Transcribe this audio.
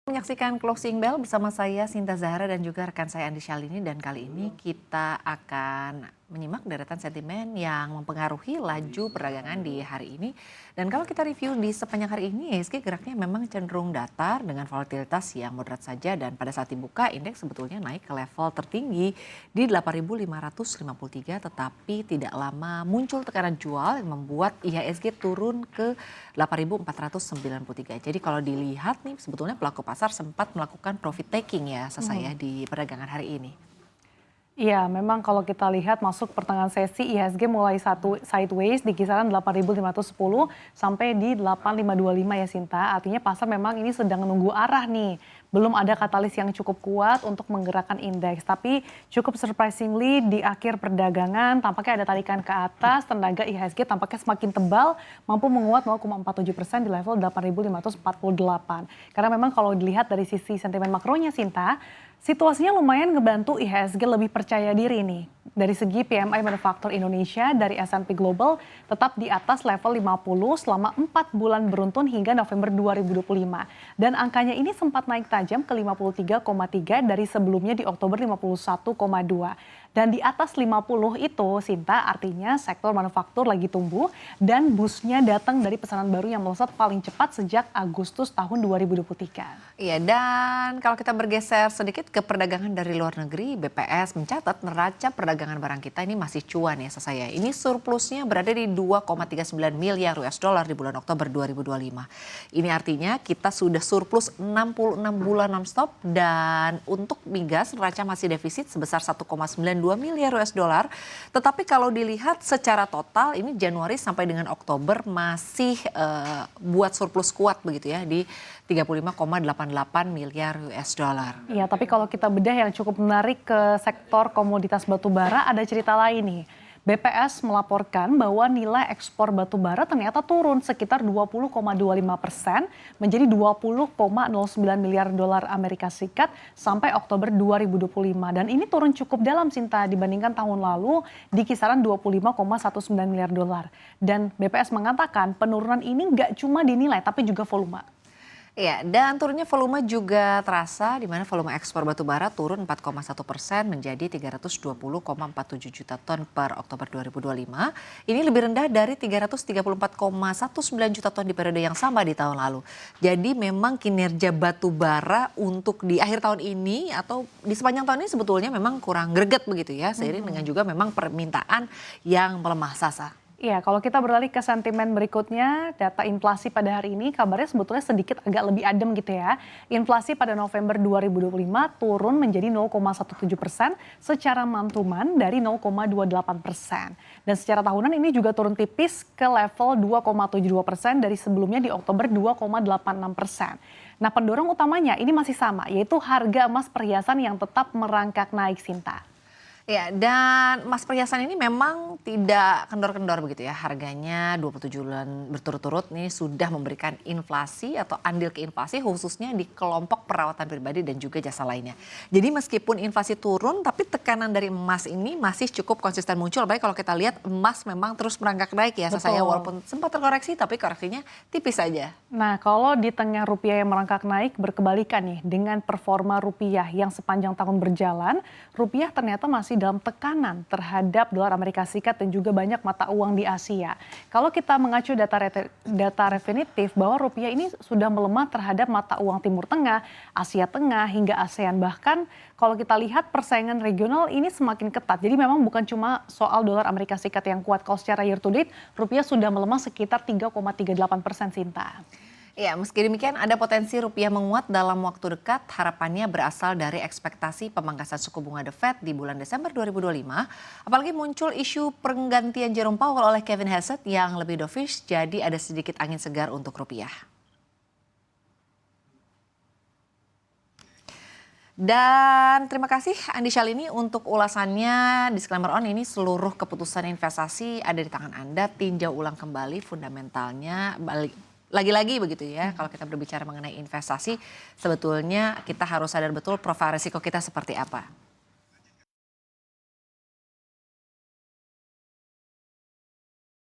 Menyaksikan Closing Bell bersama saya Sinta Zahra dan juga rekan saya Andi Syalini, dan kali ini kita akan menyimak deretan sentimen yang mempengaruhi laju perdagangan di hari ini. Dan kalau kita review di sepanjang hari ini, IHSG geraknya memang cenderung datar dengan volatilitas yang moderat saja, dan pada saat dibuka indeks sebetulnya naik ke level tertinggi di 8.553, tetapi tidak lama muncul tekanan jual yang membuat IHSG turun ke 8.493. Jadi kalau dilihat nih sebetulnya pelaku pasar sempat melakukan profit taking ya saya di perdagangan hari ini. Iya, memang kalau kita lihat masuk pertengahan sesi IHSG mulai sideways di kisaran 8.510 sampai di 8.525 ya Sinta. Artinya pasar memang ini sedang menunggu arah nih. Belum ada katalis yang cukup kuat untuk menggerakkan indeks. Tapi cukup surprisingly di akhir perdagangan tampaknya ada tarikan ke atas. Tenaga IHSG tampaknya semakin tebal, mampu menguat 0,47% di level 8.548. Karena memang kalau dilihat dari sisi sentimen makronya Sinta, situasinya lumayan ngebantu IHSG lebih percaya diri nih. Dari segi PMI Manufaktur Indonesia dari S&P Global tetap di atas level 50 selama 4 bulan beruntun hingga November 2025. Dan angkanya ini sempat naik tajam ke 53,3 dari sebelumnya di Oktober 51,2. Dan di atas 50 itu, Sinta, artinya sektor manufaktur lagi tumbuh dan boostnya datang dari pesanan baru yang melesat paling cepat sejak Agustus tahun 2023. Iya, dan kalau kita bergeser sedikit ke perdagangan dari luar negeri, BPS mencatat neraca perdagangan barang kita ini masih cuan ya saya. Ini surplusnya berada di 2,39 miliar US dollar di bulan Oktober 2025. Ini artinya kita sudah surplus 66 bulan nonstop, dan untuk migas neraca masih defisit sebesar 1,92 miliar US dollar. Tetapi kalau dilihat secara total ini Januari sampai dengan Oktober masih buat surplus kuat begitu ya di 35,88 miliar US dollar. Iya, tapi kalau kita bedah yang cukup menarik ke sektor komoditas batu bara, ada cerita lain nih. BPS melaporkan bahwa nilai ekspor batu bara ternyata turun sekitar 20,25% menjadi 20,09 miliar dolar Amerika Serikat sampai Oktober 2025. Dan ini turun cukup dalam Sinta dibandingkan tahun lalu di kisaran 25,19 miliar dolar. Dan BPS mengatakan penurunan ini nggak cuma dinilai tapi juga volume. Iya, dan turunnya volume juga terasa, di mana volume ekspor batu bara turun 4,1% menjadi 320,47 juta ton per Oktober 2025. Ini lebih rendah dari 334,19 juta ton di periode yang sama di tahun lalu. Jadi memang kinerja batu bara untuk di akhir tahun ini atau di sepanjang tahun ini sebetulnya memang kurang greget begitu ya, seiring dengan juga memang permintaan yang melemah Sasa. Iya, kalau kita beralih ke sentimen berikutnya, data inflasi pada hari ini kabarnya sebetulnya sedikit agak lebih adem gitu ya. Inflasi pada November 2025 turun menjadi 0,17% secara month-to-month dari 0,28%. Dan secara tahunan ini juga turun tipis ke level 2,72% dari sebelumnya di Oktober 2,86%. Nah, pendorong utamanya ini masih sama, yaitu harga emas perhiasan yang tetap merangkak naik Sinta. Ya, dan emas perhiasan ini memang tidak kendor-kendor begitu ya. Harganya 27 bulan berturut-turut nih sudah memberikan inflasi atau andil ke inflasi khususnya di kelompok perawatan pribadi dan juga jasa lainnya. Jadi meskipun inflasi turun tapi tekanan dari emas ini masih cukup konsisten muncul. Baik kalau kita lihat emas memang terus merangkak naik ya saya, walaupun sempat terkoreksi tapi koreksinya tipis saja. Nah, kalau di tengah rupiah yang merangkak naik berkebalikan nih dengan performa rupiah yang sepanjang tahun berjalan, rupiah ternyata masih dalam tekanan terhadap dolar Amerika Serikat dan juga banyak mata uang di Asia. Kalau kita mengacu data definitif bahwa rupiah ini sudah melemah terhadap mata uang Timur Tengah, Asia Tengah hingga ASEAN, bahkan kalau kita lihat persaingan regional ini semakin ketat. Jadi memang bukan cuma soal dolar Amerika Serikat yang kuat, kalau secara year to date rupiah sudah melemah sekitar 3,38% Sinta. Ya, meski demikian ada potensi rupiah menguat dalam waktu dekat. Harapannya berasal dari ekspektasi pemangkasan suku bunga The Fed di bulan Desember 2025. Apalagi muncul isu penggantian Jerome Powell oleh Kevin Hassett yang lebih dovish, jadi ada sedikit angin segar untuk rupiah. Dan terima kasih Andi Syalini untuk ulasannya. Disclaimer on, ini seluruh keputusan investasi ada di tangan Anda. Tinjau ulang kembali fundamentalnya, lagi-lagi begitu ya. Kalau kita berbicara mengenai investasi, sebetulnya kita harus sadar betul profil risiko kita seperti apa.